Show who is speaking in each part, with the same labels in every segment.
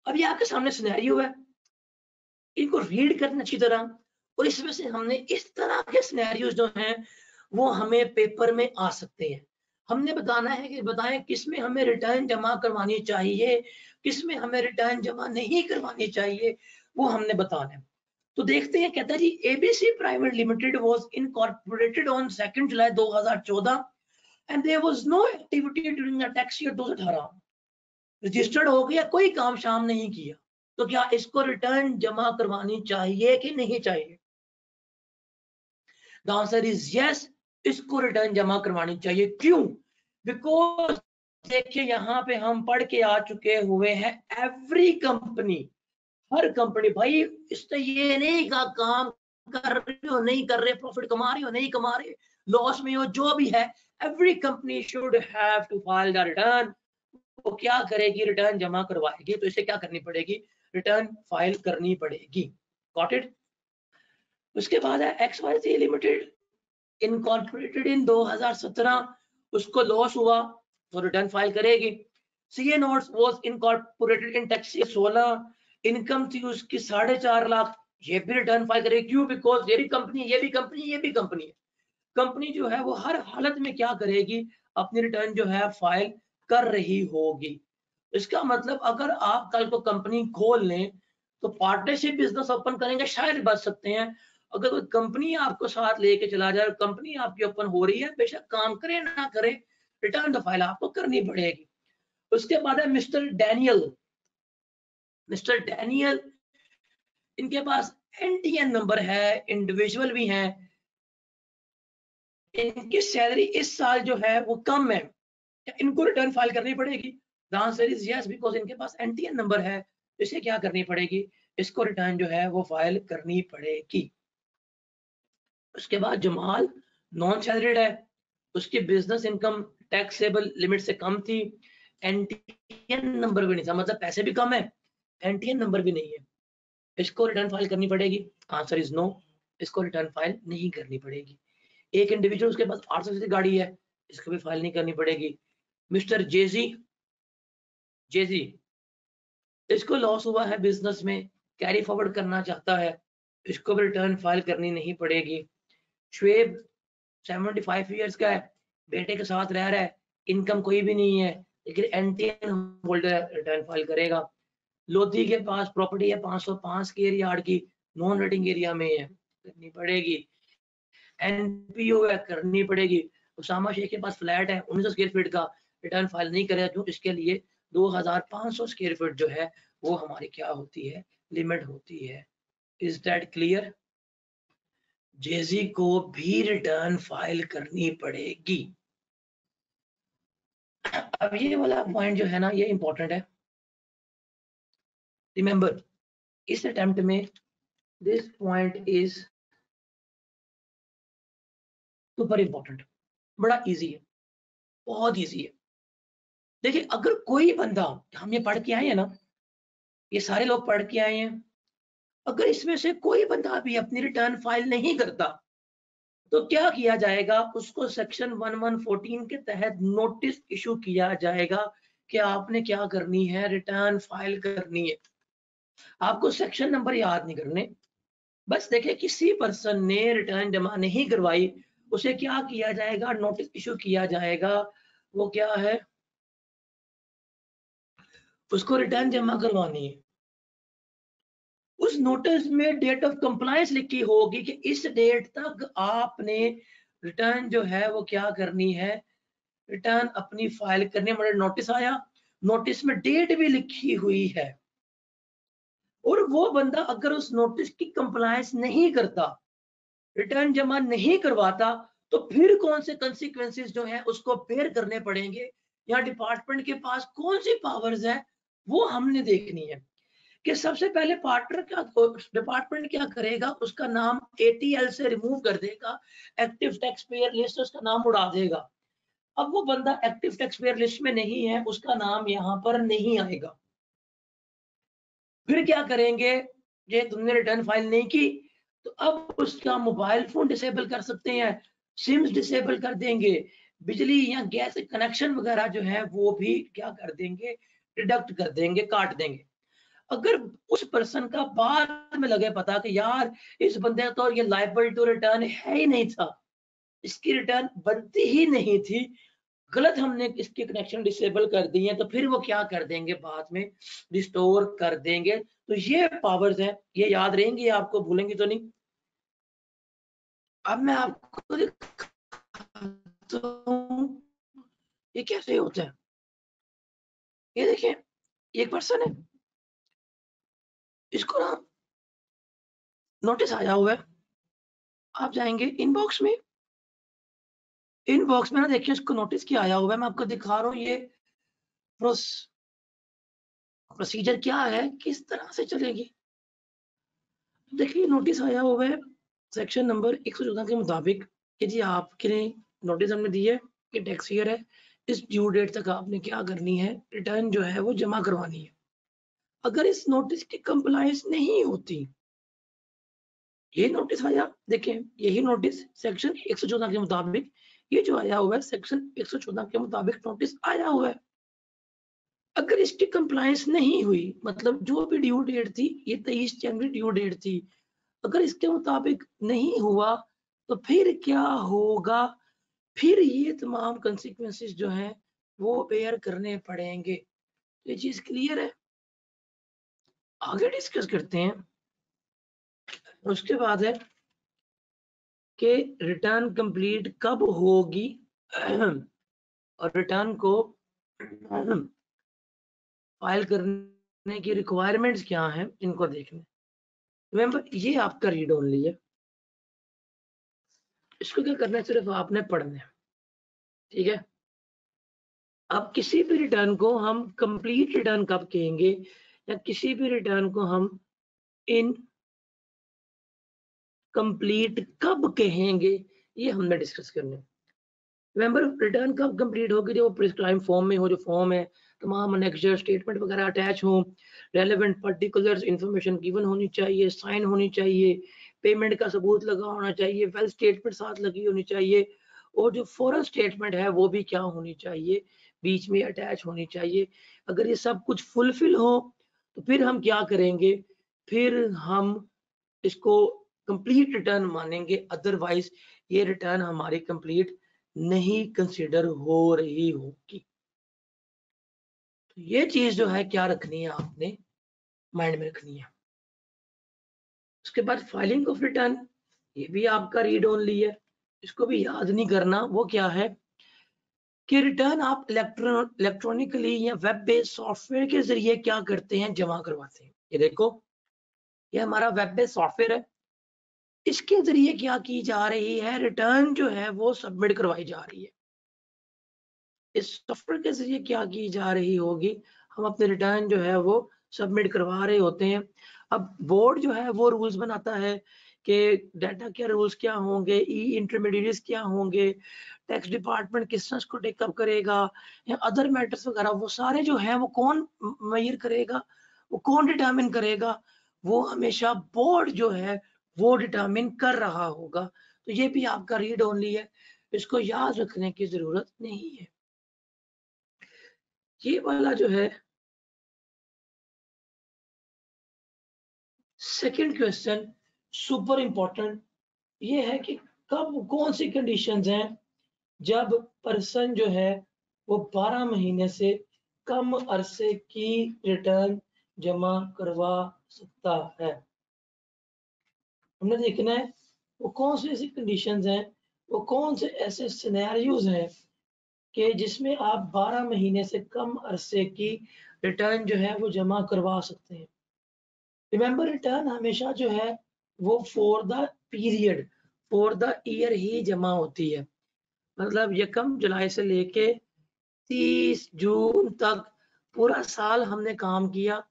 Speaker 1: अब ये आपके सामने सिनेरियो है, इनको रीड करना अच्छी तरह, और इसमें से हमने इस तरह के सिनेरियोज जो हैं वो हमें पेपर में आ सकते हैं। हमने बताना है कि बताएं किसमें हमें रिटर्न जमा करवानी चाहिए, किसमें हमें रिटर्न जमा नहीं करवानी चाहिए, वो हमने बताना है। तो देखते हैं, कहता है जी ABC private limited was incorporated on 2 July 2014 and there was no activity during the tax year 2018। Registered हो गया, कोई काम शाम नहीं किया, तो क्या इसको रिटर्न जमा करवानी चाहिए कि नहीं चाहिए? द आंसर इज यस, इसको रिटर्न जमा करवानी चाहिए। क्यों? बिकॉज देखिए यहाँ पे हम पढ़ के आ चुके हुए हैं, एवरी कंपनी, हर कंपनी भाई, इससे ये नहीं का काम कर रहे हो नहीं कर रहे, प्रॉफिट कमा रहे हो नहीं कमा रहे, लॉस में हो, जो भी है, every company should have to file the return. वो क्या करेगी? रिटर्न जमा करवाएगी, तो इसे क्या करनी पड़ेगी? रिटर्न फाइल करनी पड़ेगी। Got it? उसके बाद है XYZ लिमिटेड इनकॉर्पोरेटेड इन 2017, उसको लॉस हुआ तो रिटर्न फाइल करेगी। CA notes was incorporated in tax year 16, income थी उसकी 4.5 लाख, ये भी रिटर्न फाइल करेगी। क्यों? बिकॉज ये भी कंपनी, ये भी कंपनी, ये भी कंपनी है। कंपनी जो है वो हर हालत में क्या करेगी? अपनी रिटर्न जो है फाइल कर रही होगी। इसका मतलब अगर आप कल को कंपनी खोल लें तो पार्टनरशिप बिजनेस ओपन करेंगे, शायद बच सकते हैं। अगर कोई कंपनी आपको साथ लेके चला जाए, कंपनी आपकी ओपन हो रही है, बेशक काम करे ना करे, रिटर्न तो फाइल आपको करनी पड़ेगी। उसके बाद है मिस्टर डैनियल। मिस्टर डैनियल, इनके पास एनटीएन नंबर है, इंडिविजुअल भी हैं, इनकी सैलरी इस साल जो है वो कम है, इनको रिटर्न फाइल करनी पड़ेगी? The answer is yes, because इनके पास एनटीएन नंबर है, इसे क्या करनी पड़ेगी? इसको रिटर्न जो है वो फाइल करनी पड़ेगी। उसके बाद जमाल नॉन सैलरीड है, उसकी बिजनेस इनकम टैक्सेबल लिमिट से कम थी, एनटीएन नंबर भी नहीं था, मतलब पैसे भी कम है, एनटीएन नंबर भी नहीं है, इसको रिटर्न फाइल करनी पड़ेगी? आंसर इज नो, इसको रिटर्न फाइल नहीं करनी पड़ेगी। एक इंडिविजुअल, उसके पास 800 की गाड़ी है, इसको भी फाइल नहीं करनी पड़ेगी। मिस्टर जेजी, जेजी, इसको लॉस हुआ है बिजनेस में, कैरी फॉरवर्ड करना चाहता है, इसको भी रिटर्न फाइल करनी नहीं पड़ेगी। शुएब 75 ईयर्स का है, बेटे के साथ रह रहा है, इनकम कोई भी नहीं है, लेकिन एनटीएन होल्डर, रिटर्न फाइल करेगा। लोधी के पास प्रॉपर्टी है 505 स्क्वायर यार्ड की, नॉन रेटिंग एरिया में है, करनी पड़ेगी। एनपीओ है, करनी पड़ेगी। उसामा शेख के पास फ्लैट है 1900 स्क्वायर फीट का, रिटर्न फाइल नहीं करेगा, क्यों? इसके लिए 2500 स्क्वायर फीट जो है वो हमारी क्या होती है? लिमिट होती है। Is that clear? जेजी को भी रिटर्न फाइल करनी पड़ेगी। अब ये वाला पॉइंट जो है ना, ये इंपॉर्टेंट है। रिमेंबर, इस अटेम्प्ट में this point is super important, बड़ा इजी है, बहुत इजी है। देखिए, अगर कोई बंदा, हम ये पढ़ के आए हैं ना, ये सारे लोग पढ़ के आए हैं, अगर इसमें से कोई बंदा भी अपनी रिटर्न फाइल नहीं करता तो क्या किया जाएगा? उसको सेक्शन 1114 के तहत नोटिस इशू किया जाएगा कि आपने क्या करनी है? रिटर्न फाइल करनी है। आपको सेक्शन नंबर याद नहीं करने, बस देखिए किसी पर्सन ने रिटर्न जमा नहीं करवाई, उसे क्या किया जाएगा? नोटिस इशू किया जाएगा। वो क्या है? उसको रिटर्न जमा करवानी है। उस नोटिस में डेट ऑफ कंप्लायंस लिखी होगी कि इस डेट तक आपने रिटर्न जो है वो क्या करनी है? रिटर्न अपनी फाइल करनी है। मतलब नोटिस आया, नोटिस में डेट भी लिखी हुई है, और वो बंदा अगर उस नोटिस की कंप्लायंस नहीं करता, रिटर्न जमा नहीं करवाता, तो फिर कौन से कंसिक्वेंसेस जो है उसको बेयर करने पड़ेंगे, या डिपार्टमेंट के पास कौन सी पावर्स है, वो हमने देखनी है। कि सबसे पहले पार्टनर क्या, डिपार्टमेंट क्या करेगा? उसका नाम एटीएल से रिमूव कर देगा, एक्टिव टैक्स पेयर लिस्ट उसका नाम उड़ा देगा। अब वो बंदा एक्टिव टैक्स पेयर लिस्ट में नहीं है, उसका नाम यहाँ पर नहीं आएगा। फिर क्या करेंगे? ये तुमने रिटर्न फाइल नहीं की, तो अब उसका मोबाइल फोन डिसेबल कर सकते हैं, सिम्स डिसेबल कर देंगे, बिजली या गैस कनेक्शन वगैरह जो है वो भी क्या कर देंगे? डिडक्ट कर देंगे, काट देंगे। अगर उस पर्सन का बाद में लगे पता कि यार इस बंदे तो ये लायबल टू रिटर्न है ही नहीं था, इसकी रिटर्न बनती ही नहीं थी, गलत हमने इसके कनेक्शन डिसेबल कर दिए, तो फिर वो क्या कर देंगे, बाद में रिस्टोर कर देंगे। तो ये पावर्स हैं, ये याद रहेंगी आपको, भूलेंगी तो नहीं। अब मैं आपको दिखाता हूं ये कैसे होता है। ये देखिए, एक पर्सन है, इसको ना नोटिस आया हुआ है, आप जाएंगे इनबॉक्स में, इनबॉक्स में ना देखिए इसको नोटिस क्या आया हुआ है, मैं आपको दिखा रहा हूँ ये प्रोसीजर क्या है, किस तरह से चलेगी। देखिए नोटिस आया हुआ है सेक्शन नंबर 114 के मुताबिक कि जी आपके लिए नोटिस हमने दी है कि टैक्स ईयर है, इस ड्यू डेट तक आपने क्या करनी है, रिटर्न जो है वो जमा करवानी है। अगर इस नोटिस की कंप्लायंस नहीं होती, ये नोटिस आया, देखें यही नोटिस सेक्शन 114 के मुताबिक, ये जो आया हुआ है सेक्शन 114 के मुताबिक नोटिस आया हुआ है, अगर इसकी कंप्लायंस नहीं हुई, मतलब जो भी ड्यू डेट थी, ये 23 जनवरी ड्यू डेट थी, अगर इसके मुताबिक नहीं हुआ तो फिर क्या होगा, फिर ये तमाम कंसिक्वेंसेस जो हैं वो बेयर करने पड़ेंगे। तो ये चीज क्लियर है, आगे डिस्कस करते हैं। उसके बाद है कि रिटर्न कंप्लीट कब होगी और रिटर्न को फाइल करने की रिक्वायरमेंट्स क्या हैं, इनको देखने। रिमेंबर ये आपका रीड ओनली है, इसको क्या करना है, सिर्फ आपने पढ़ना है, ठीक है। अब किसी भी रिटर्न को हम कंप्लीट रिटर्न कब कहेंगे, या किसी भी रिटर्न को हम इन कंप्लीट कब कहेंगे, ये हमने डिस्कस करना है। रिमेंबर रिटर्न कब कंप्लीट होगी, जो प्रिस्क्राइब फॉर्म में हो, जो फॉर्म है तमाम अनेक्सर स्टेटमेंट वगैरह अटैच हो, रेलेवेंट पर्टिकुलर्स इंफॉर्मेशन गिवन होनी चाहिए, साइन होनी चाहिए, पेमेंट का सबूत लगा होना चाहिए, वेल स्टेटमेंट साथ लगी होनी चाहिए, और जो फॉरन स्टेटमेंट है वो भी क्या होनी चाहिए, बीच में अटैच होनी चाहिए। अगर ये सब कुछ फुलफिल हो तो फिर हम क्या करेंगे, फिर हम इसको कंप्लीट रिटर्न मानेंगे, अदरवाइज ये रिटर्न हमारी कंप्लीट नहीं कंसिडर हो रही होगी। तो ये चीज जो है क्या रखनी है, आपने माइंड में रखनी है। उसके बाद फाइलिंग ऑफ रिटर्न, ये भी आपका रीड ओनली है, इसको भी याद नहीं करना। वो क्या है कि रिटर्न आप इलेक्ट्रॉनिकली या वेब बेस्ड सॉफ्टवेयर के जरिए क्या करते हैं, जमा करवाते हैं। ये देखो, ये हमारा वेब बेस्ड सॉफ्टवेयर है, इसके जरिए क्या की जा रही है, रिटर्न जो है वो सबमिट करवाई जा रही है। इस सॉफ्टवेयर के जरिए क्या की जा रही होगी, हम अपने रिटर्न जो है वो सबमिट करवा रहे होते हैं। अब बोर्ड जो है वो रूल्स बनाता है कि डाटा के रूल्स क्या होंगे, ई इंटरमीडिएट्स क्या होंगे, टैक्स डिपार्टमेंट किस तरह को टेकअप करेगा, या अदर मैटर्स वगैरह, वो सारे जो है वो कौन मेजर करेगा, वो कौन डिटरमिन करेगा, वो हमेशा बोर्ड जो है वो डिटरमिन कर रहा होगा। तो ये भी आपका रीड ओनली है, इसको याद रखने की जरूरत नहीं है। ये वाला जो है सेकंड क्वेश्चन सुपर इंपॉर्टेंट, ये है कि कब कौन सी कंडीशंस हैं जब पर्सन जो है वो 12 महीने से कम अरसे की रिटर्न जमा करवा सकता है। हमने देखना है वो कौन सी ऐसी कंडीशंस हैं, वो कौन से ऐसे सिनेरियोज हैं कि जिसमें आप 12 महीने से कम अरसे की रिटर्न जो है वो जमा करवा सकते हैं। रिमेंबर रिटर्न हमेशा जो है वो for the period, for the year ही जमा होती है। मतलब 1 जुलाई से लेके 30 जून तक पूरा साल हमने काम किया,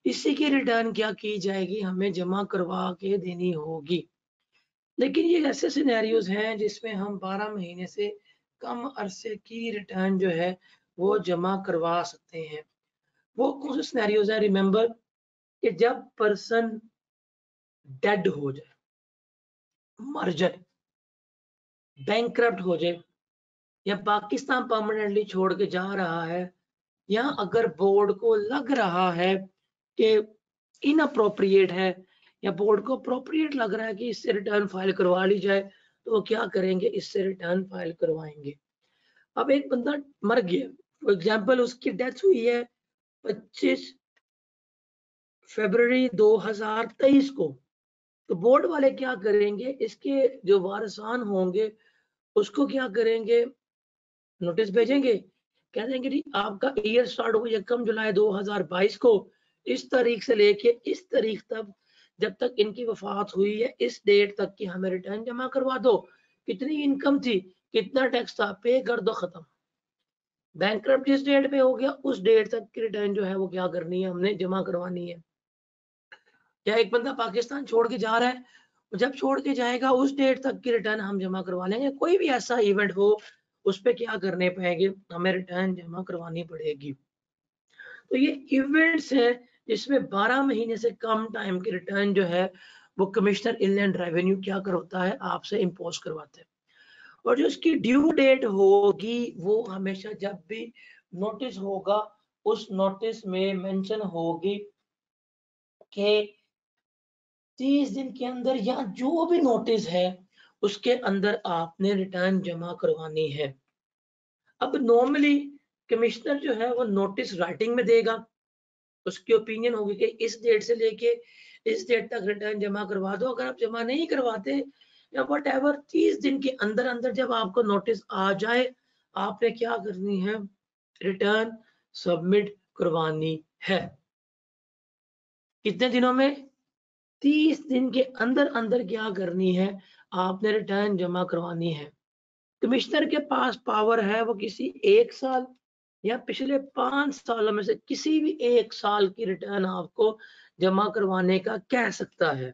Speaker 1: इसी की रिटर्न क्या की जाएगी, हमें जमा करवा के देनी होगी। लेकिन ये ऐसे सिनेरियोज हैं जिसमें हम 12 महीने से कम अरसे की रिटर्न जो है वो जमा करवा सकते हैं। वो कौन से सिनेरियोज हैं, रिमेंबर कि जब पर्सन डेड हो जाए, मर जाए, बैंकरप्ट हो जाए, या पाकिस्तान परमानेंटली छोड़ के जा रहा है, या अगर बोर्ड को लग रहा है कि इनअप्रोप्रिएट है या बोर्ड को अप्रोप्रिएट लग रहा है कि इससे रिटर्न फाइल करवा ली जाए, तो वो क्या करेंगे, इससे रिटर्न फाइल करवाएंगे। अब एक बंदा मर गया, फॉर एग्जाम्पल उसकी डेथ हुई है 25 फरवरी 2023 को, तो बोर्ड वाले क्या करेंगे, इसके जो वारिसान होंगे उसको क्या करेंगे, नोटिस भेजेंगे, कह देंगे जी आपका ईयर स्टार्ट हुआ 1 जुलाई 2022 को, इस तारीख से लेके इस तारीख तक जब तक इनकी वफात हुई है इस डेट तक की हमें रिटर्न जमा करवा दो, कितनी इनकम थी, कितना टैक्स था, पे कर दो, खत्म। बैंकरप्ट जिस डेट पे हो गया उस डेट तक की रिटर्न जो है वो क्या करनी है, हमने जमा करवानी है। या एक बंदा पाकिस्तान छोड़ के जा रहा है, जब छोड़ के जाएगा उस डेट तक की रिटर्न हम जमा करवा लेंगे। कोई भी ऐसा इवेंट हो उस पे क्या करने पाएंगे, हमें रिटर्न जमा करवानी पड़ेगी। तो ये इवेंट्स है जिसमें 12 महीने से कम टाइम की रिटर्न जो है वो कमिश्नर इनलैंड रेवेन्यू क्या करता है, आपसे इम्पोज करवाते हैं। और जो इसकी ड्यू डेट होगी वो हमेशा जब भी नोटिस होगा उस नोटिस में मेंशन होगी कि 30 दिन के अंदर या जो भी नोटिस है उसके अंदर आपने रिटर्न जमा करवानी है। अब नॉर्मली कमिश्नर जो है वो नोटिस राइटिंग में देगा, उसकी ओपिनियन होगी कि इस डेट से लेके इस डेट तक रिटर्न जमा करवा दो। अगर आप जमा नहीं करवाते या वट एवर 30 दिन के अंदर अंदर जब आपको नोटिस आ जाए आपने क्या करनी है, रिटर्न सबमिट करवानी है। कितने दिनों में, 30 दिन के अंदर अंदर क्या करनी है, आपने रिटर्न जमा करवानी है। कमिश्नर के पास पावर है वो किसी 1 साल या पिछले 5 सालों में से किसी भी 1 साल की रिटर्न आपको जमा करवाने का कह सकता है।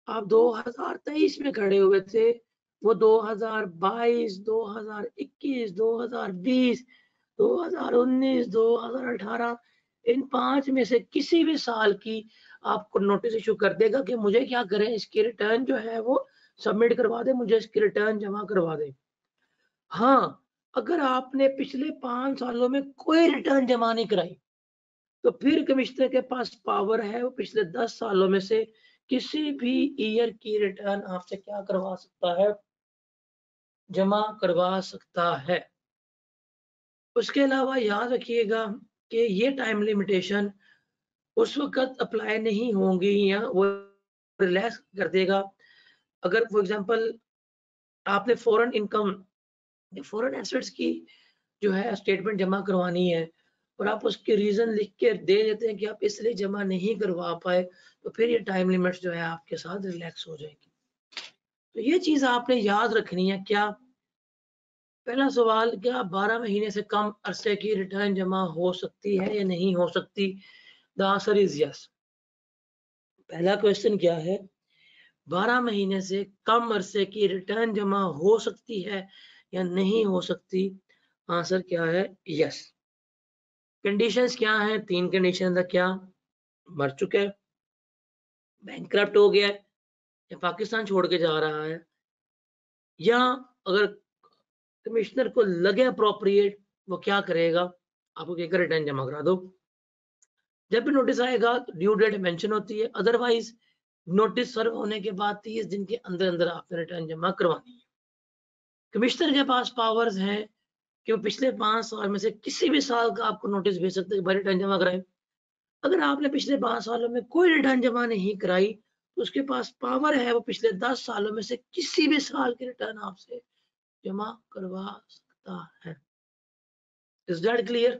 Speaker 1: आप 2023 में खड़े हुए थे, वो 2022, 2021, 2020, 2019, 2018 इन 5 में से किसी भी साल की आपको नोटिस इशू कर देगा कि मुझे क्या करें, इसकी रिटर्न जो है वो सबमिट करवा दे, मुझे इसकी रिटर्न जमा करवा दे। हाँ, अगर आपने पिछले 5 सालों में कोई रिटर्न जमा नहीं कराई तो फिर कमिश्नर के पास पावर है वो पिछले 10 सालों में से किसी भी ईयर की रिटर्न आपसे क्या करवा सकता है, जमा करवा सकता है। उसके अलावा याद रखिएगा कि ये टाइम लिमिटेशन उस वक्त अप्लाई नहीं होंगी या वो रिलैक्स कर देगा अगर फॉर एग्जांपल आपने फॉरेन इनकम, फॉरेन एसेट्स की जो है स्टेटमेंट जमा करवानी है और आप उसके रीजन लिख के दे देते हैं कि आप इसलिए जमा नहीं करवा पाए, तो फिर ये टाइम लिमिट्स जो है आपके साथ रिलैक्स हो जाएगी। तो ये चीज आपने याद रखनी है। क्या पहला सवाल, क्या 12 महीने से कम अरसे की रिटर्न जमा हो सकती है या नहीं हो सकती? The answer is yes. पहला क्वेश्चन क्या है, 12 महीने से कम अरसे की रिटर्न जमा हो सकती है या नहीं हो सकती? आंसर क्या है, यस। कंडीशंस क्या है, 3 कंडीशन है। क्या मर चुका है, बैंकक्रप्ट हो गया है या पाकिस्तान छोड़ के जा रहा है, या अगर कमिश्नर को लगे अप्रोप्रिएट वो क्या करेगा, आपको कहकर रिटर्न जमा करा दो। जब भी नोटिस आएगा ड्यू डेट मेंशन होती है, अदरवाइज नोटिस सर्व होने के बाद 30 दिन के अंदर अंदर आपने रिटर्न जमा करवानी है। कमिश्नर के पास पावर्स हैं कि वो पिछले 5 साल में से किसी भी साल का आपको नोटिस भेज सकते हैं कि भाई रिटर्न जमा कराएं। अगर आपने पिछले 5 सालों में कोई रिटर्न जमा नहीं कराई तो उसके पास पावर है वो पिछले 10 सालों में से किसी भी साल की रिटर्न आपसे जमा करवा सकता है। Is that clear?